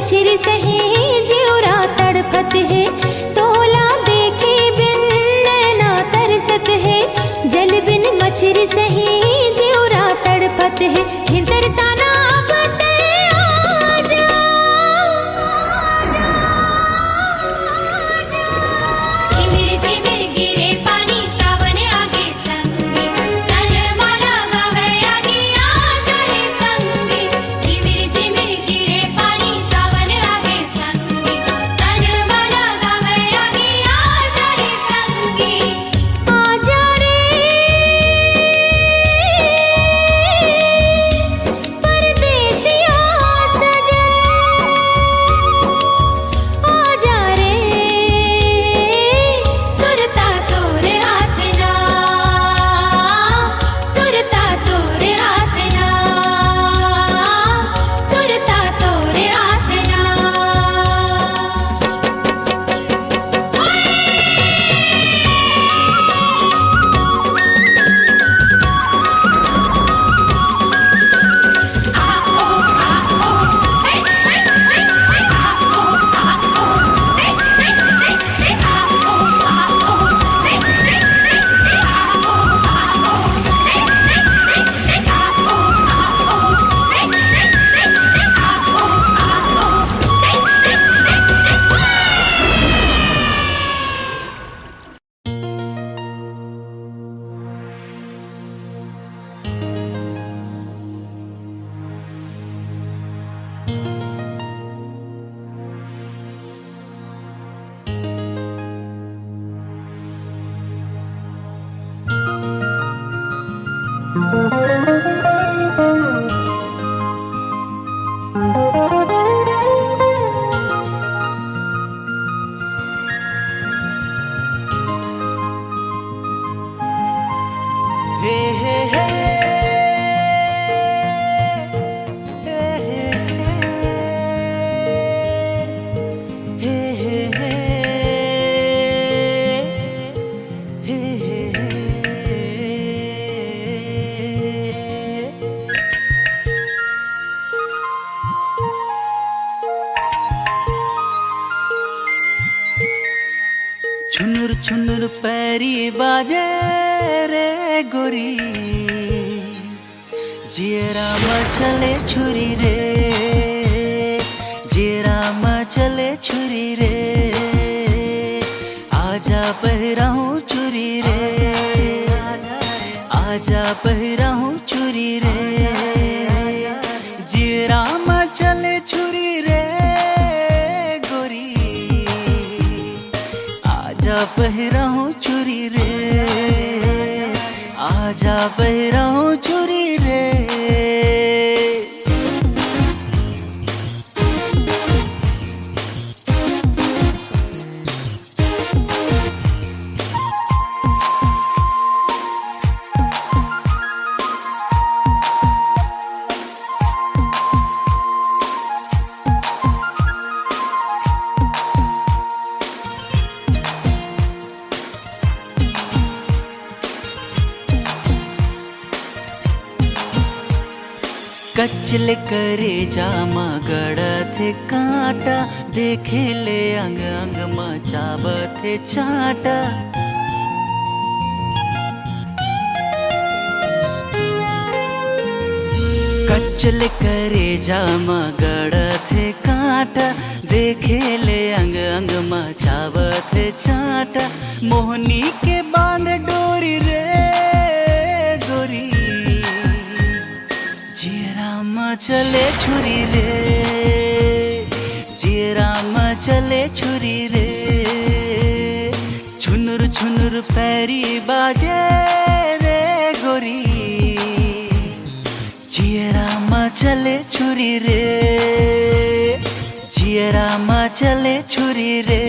मछरी सही जिउरा तड़पत है, तोला देखे बिन नैना तरसत है। जल बिन मछरी सही जिउरा तड़पत है, फिर तरसाना अब ते आजा। झिमिर झिमिर गिरे पानी सावन आगे संगे, तन माला गावे आगे आजा रे संगे। झिमिर झिमिर गिरे पानी सावन आगे संगे, तन माला गावे आगे आजा रे संगे। आजा रे परदेसिया सजन, आजा रे सुरता तोरे हाथ ना, सुरता तोरे हाथ ना, सुरता तोरे हाथ ना। हे हे हे हे हे हे हे छुनुर छुनुर पैरी बाजे रे गोरी, जियरा मचले छुरी रे, जियरा मचले छुरी रे। आजा पहराऊं चुरी रे, आजा पहराऊं चुरी रे। जियरा मचले छुरी रे गोरी, आजा पहराऊं चुरी रे, आजा पहराऊं चुरी रे। कचले करे जामा गड़थे कांटा, देखे ले अंग अंग मचाबथे चाटा। कचले करे जामा गड़थे कांटा, देखे ले अंग अंग मचाबथे चाटा। मोहनी के बांध डोरी रे गोरी, जियरा मचले छुरी रे, जियरा मचले छुरी रे। छुनुर छुनुर पैरी बाजे रे गोरी, जियरा मचले छुरी रे, जियरा मचले छुरी रे।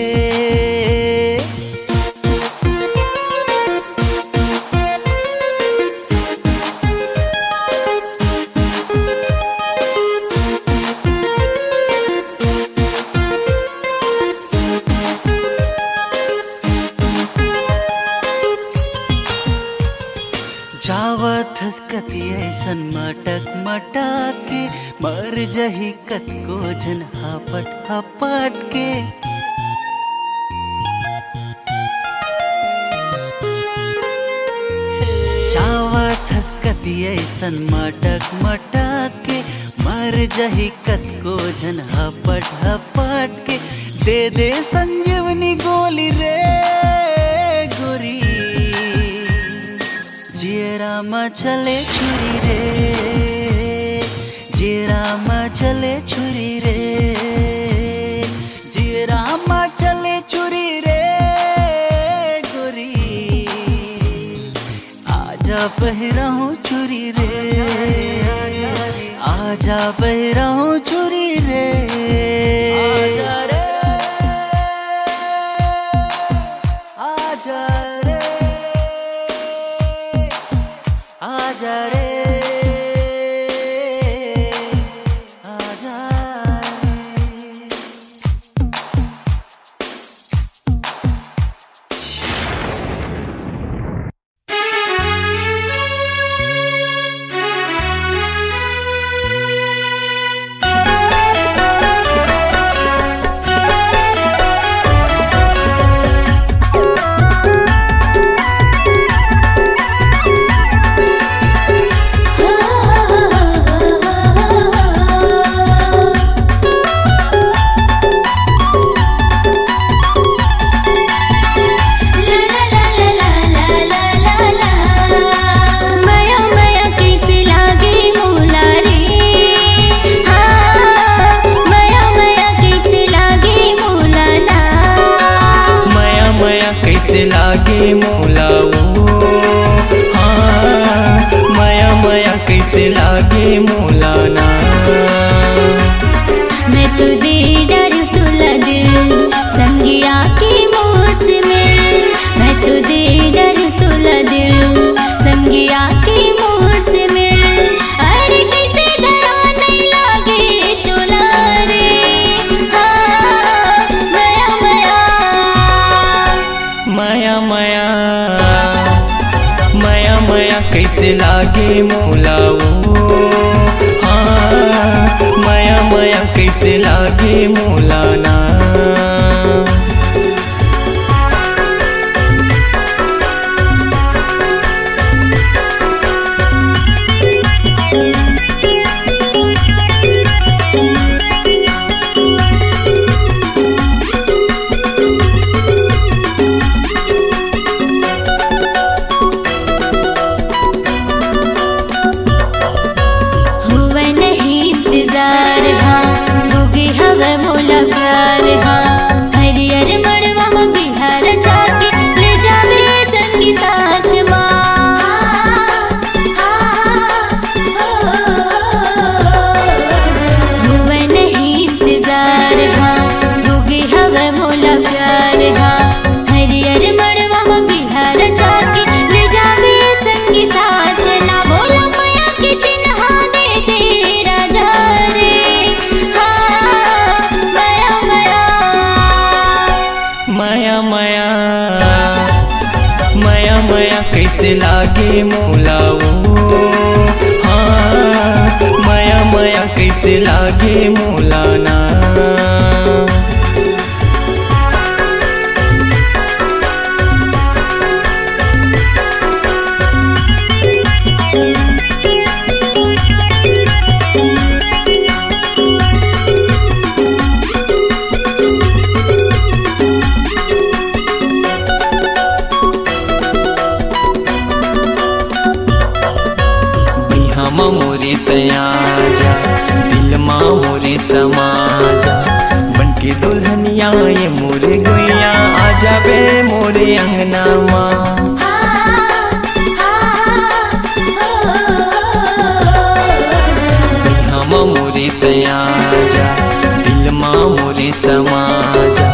जावत हसकती ऐसन मटक मटक के, मर जही कत को जन हापट हापट के चावत हसकती ऐसन मटक मटक के मर जही कत को जन हापट हापट के दे संजीवनी गोली रे गोरी जियरा में चले छुरी रे जियरा में चले छुरी रे जियरा में चले छुरी रे गोरी आजा बहरा हूँ छुरी रे आजा बहरा हूँ छुरी रे आजा रे आजा रे आजा रे आजा रे कैसे लागे मोला वो हाँ माया माया कैसे लागे मोला ना मैं तो दे डर तुला दिल संगिया की मोर से मिल मैं तो दे डर तुला दिल संगिया की मोर से मिल अरे कैसे दया नहीं लागे तुला रे हाँ माया माया माया माया माया माया कैसे लागे मोला वो हाँ माया माया कैसे लागे मोला ना मोला प्यार हाँ हरियर मड़वा में बिहार जाके ले जावे संगी साथ माँ हुआ नहीं इंतजार हाँ होगी हवा मोला प्यार हाँ हरियर मड़वा में बिहार जाके ले जावे संगी साथ ना बोला माया की चिन्हा दे दे राजा रे माया माया माया माया कैसे लागे मोला वो हाँ माया माया कैसे लागे मोला ना मोरे तयाजा दिल माँ मोरे समाजा बनके दुल्हनिया ये मोरे गुइया आजा बे मोरे अंगना माँ मोरे तयाजा दिल माँ मोरे समाजा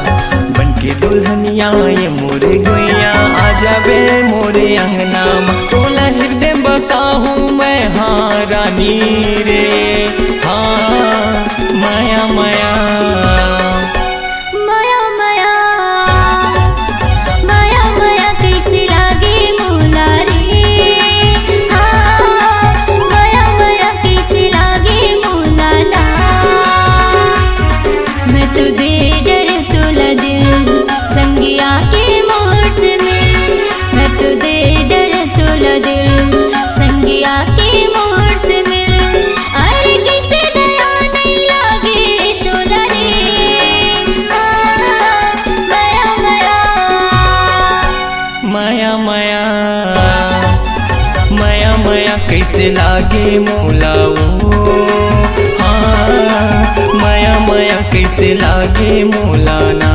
बनके दुल्हनिया ये मोरे गुइया आजा बे मोरे अंगना माँ तोला हृदय बसा हूँ मैं हाँ रानी रे हाँ माया माया माया माया माया माया कैसे लागे मोला रे हाँ माया माया कैसे लागे मोला मोलाना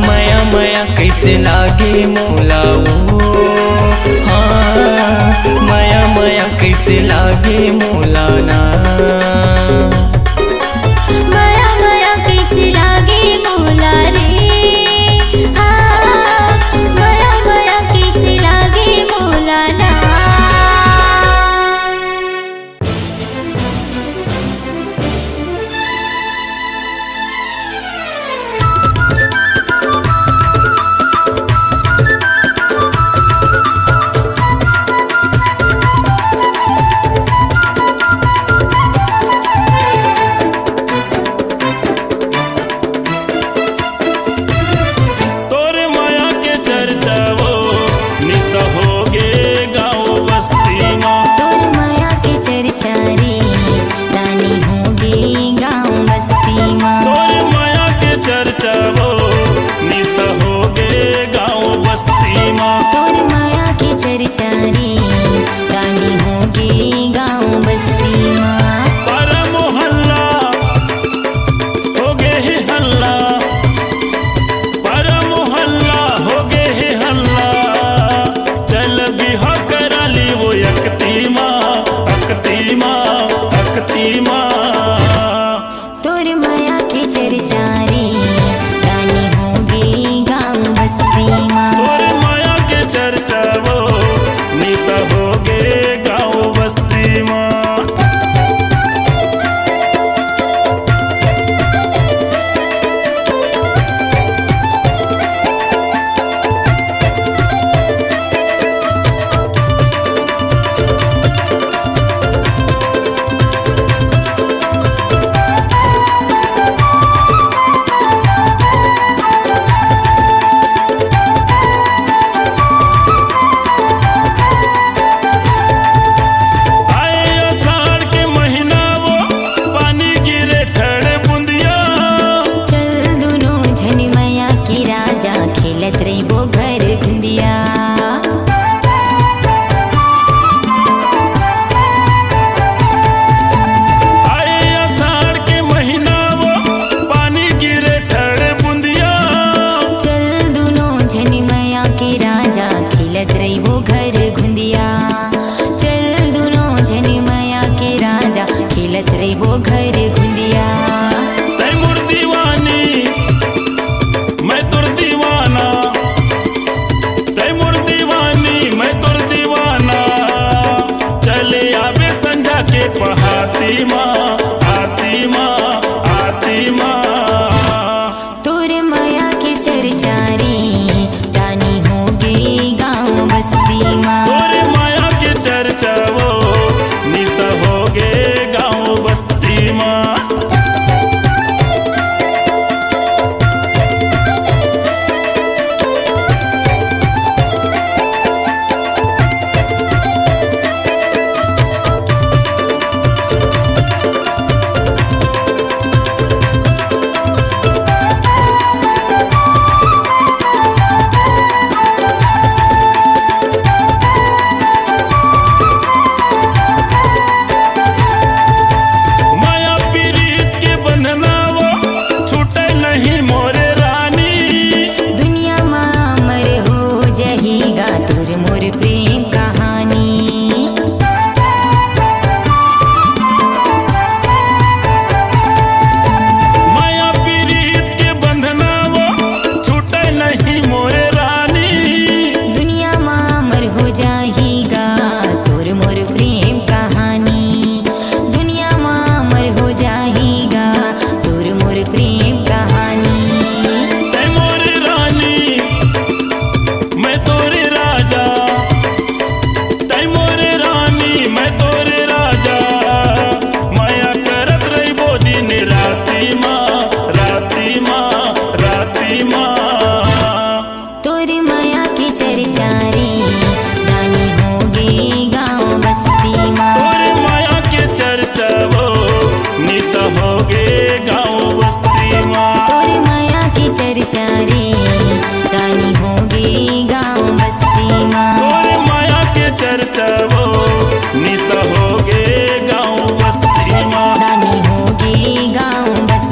माया माया कैसे लागे मोला ओ हाँ माया माया कैसे लागे मोलाना माया माया कैसे लागे मोला रे माया माया कैसे लागे मोला ना निशा होगे गाँव बस्ती माँ, रानी होगी गाँव बस्ती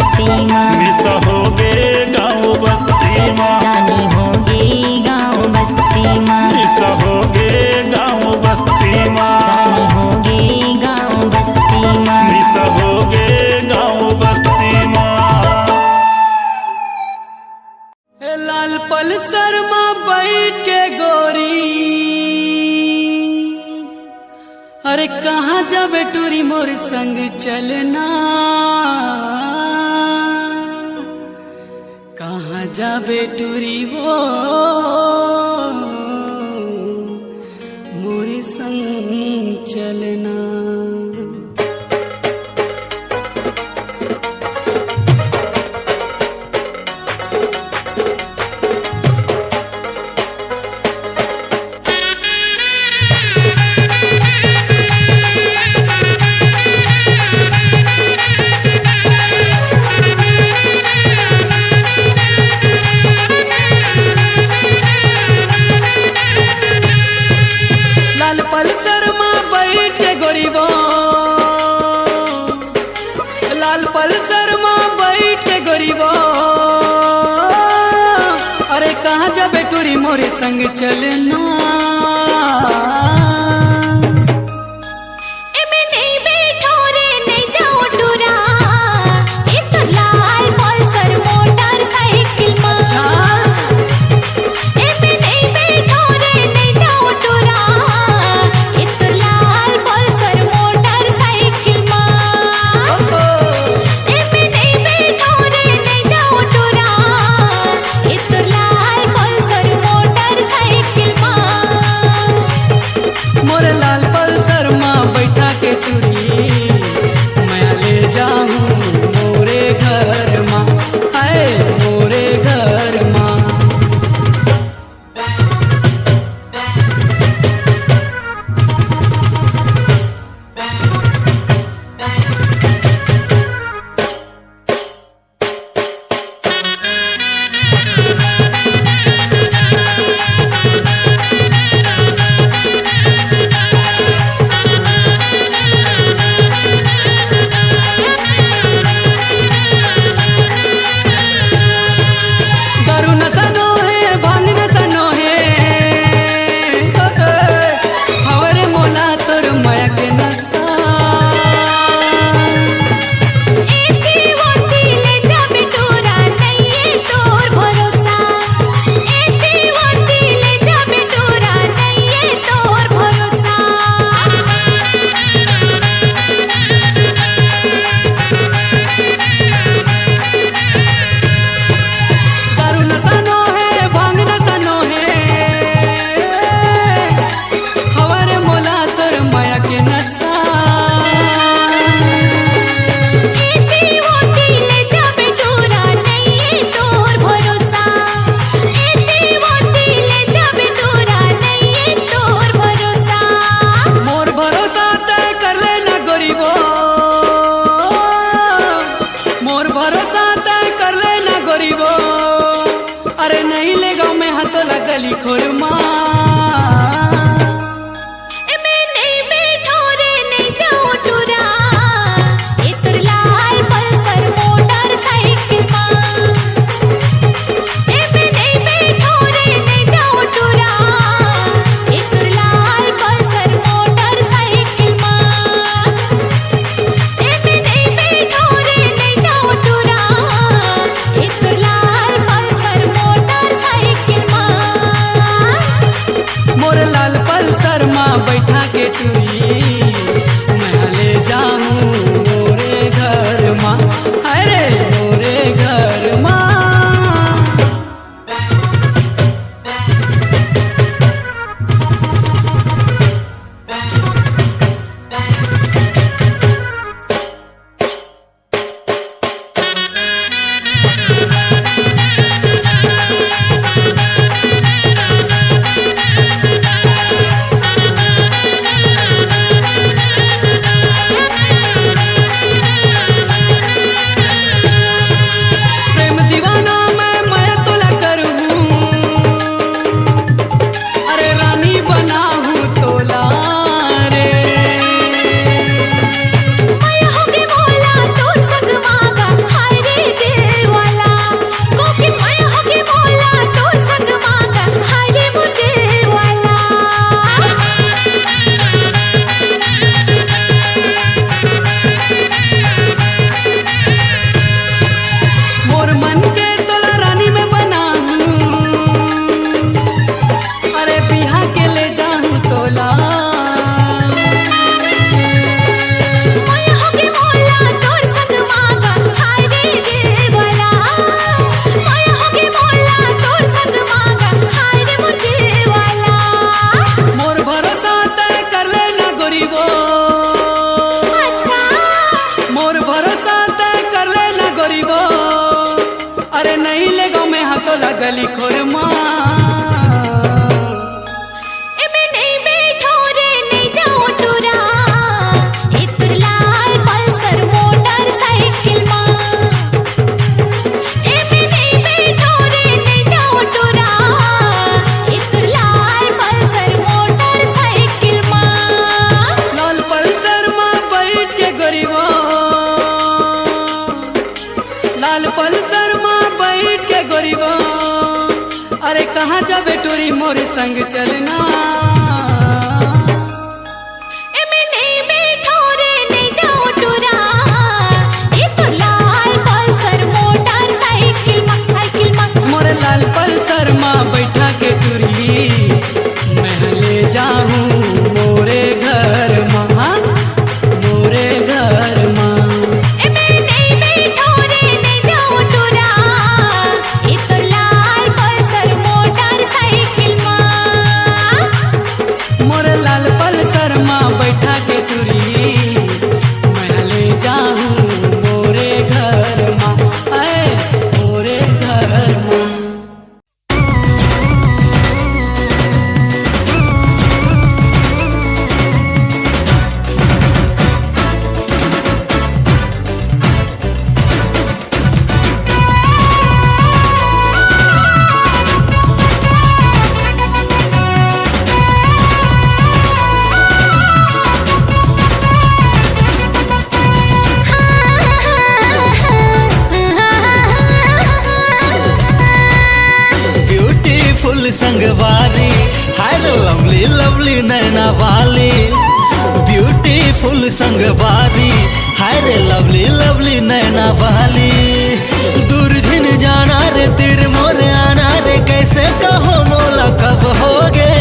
कहाँ जाबे टूरी मोर संग चलना, कहाँ जाबे टूरी वो मोर संग चलना। लाल पल्सर में बैठ के गोरीबो, लाल पल्सर में बैठ के गोरीबो, अरे कहाँ जाबे टूरी मोरे संग चलना। मोरे लाल पल्सर में बैठा के टूरी मैं ले जाऊं मोरे घर माँ, आए मोरे घर माँ। मोर भरोसा तय कर लेना गरीबो, अरे नहीं ले गाँव में हाथों लगली खोरमा। बोला गली खोरमा एमे नहीं बैठो रे नहीं जाओ टूरा हे तुर लाल पल्सर मोटरसाइकिल मां एमे नहीं बैठो रे नहीं जाओ टूरा हे तुर लाल पल्सर मोटरसाइकिल मां लाल पल्सर माँ बैठ के गरीबा लाल पल्सर माँ बैठ के गरीबा अरे कहाँ जाबे टोरी मोरे संग चलना एमे नहीं बैठो रे नहीं जाओ टूरा हे तुर लाल पल्सर मोटरसाइकिल मां साइकिल मां मोरे लाल पल्सर माँ बैठा के टूरी मैं ले जाऊं मोरे घर माँ मोरे घर माँ एमे नहीं बैठो रे नहीं जाओ टूरा हे तुर लाल पल्सर मोटरसाइकिल मां मोरे लाल पल्सर माँ बैठा के टूरी मैं ले जाऊं मोरे घर माँ आए मोरे घर माँ ब्यूटीफुल संगवारी हाय लवली लवली नैना वाली ब्यूटीफुल संगवारी हाय लवली लवली नैना वाली दूरझिन जाना रे तिर मोरे आना रे कैसे कहो मोला कब होगे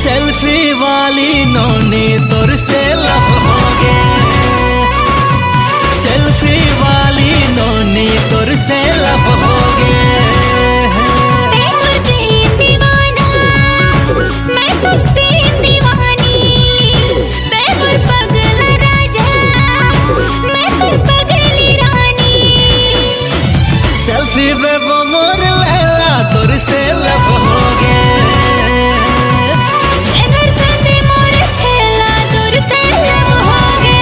सेल्फी वाली नोनी तोर से लब होगे सेल्फी वाली नोनी तोर से लब होगे तेरे तेन दीवाना मैं तो तेन दीवानी तेरे पगला राजा मैं तो पगली रानी सेल्फी बेबो मोर लैला तोर से लब होगे छेगर से मोर छेला दूर से लब होगे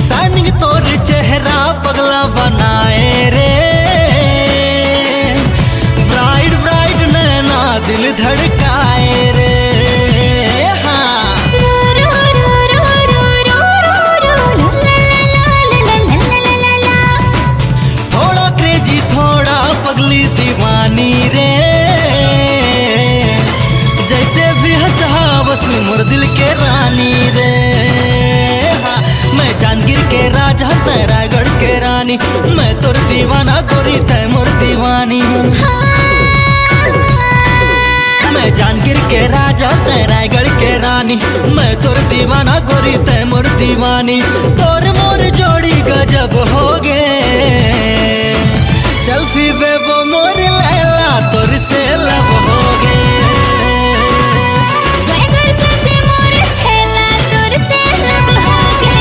सानिंग तोर चेहरा पगला बनाए रे ब्राइट ब्राइट नैना दिल धड़काए रे हाँ रो रो रो रो रो रो रो रो ला ला ला थोड़ा क्रेजी थोड़ा पगली दीवानी रे जैसे भी हंसा बस मोर दिल के रानी रे हाँ, मैं जांगीर के राजा तै रायगढ़ के रानी मैं तोर दीवाना गोरी तै मोर दीवानी मैं जांगीर के राजा तै रायगढ़ के रानी मैं तोर दीवाना गोरी तै मोर दीवानी तोर मोर जोड़ी गजब होगे सेल्फी बेबो मोर लैला तोर से लब होगे स्वैगर से मोर छेला दूर से लब होगे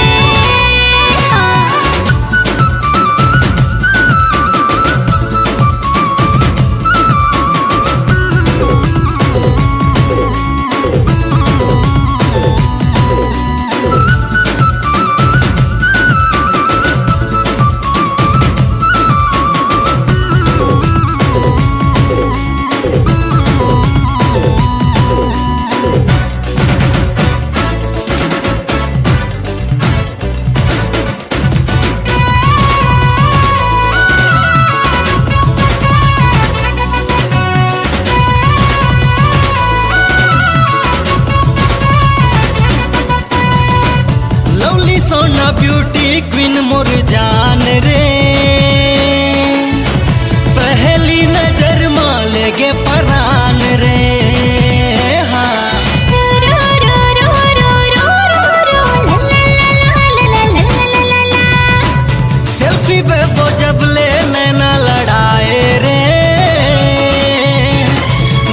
सेल्फी पे वो जब ले नैना लड़ाए रे,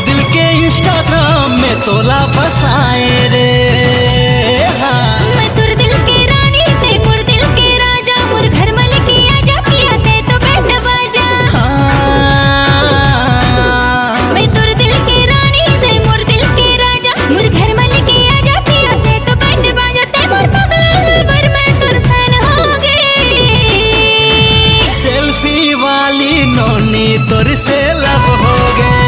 दिल के इंस्टाग्राम में तोला बसाए रे। हाँ मैं तुर दिल के रानी ते मुर दिल के राजा, मुर घर मलिकी आजा पिया ते तो बैठ बाजा। मैं तुर दिल के रानी ते मुर दिल के राजा, मुर घर मलिकी आजा पिया ते तो बैठ बाजा। ते मोर पगला पर मैं तुर फैन हो गई। सेल्फी वाली नोनी तोर से लब हो गए।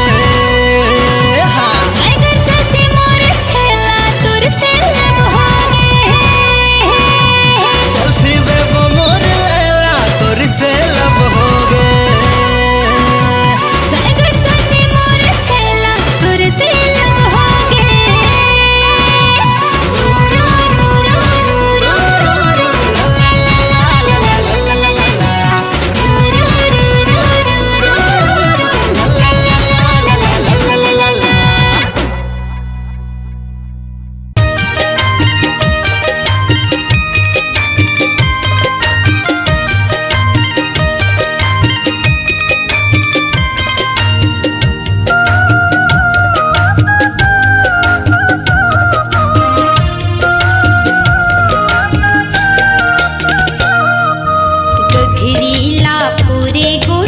हाँ स्वैगर से मोर छेला तुर से लब हो गए। सेल्फी वे वो मोर लैला तोर से लब हो गए। स्वैगर से मोर छेला तुर से लब हो गए। गघरीला पुरे गोड़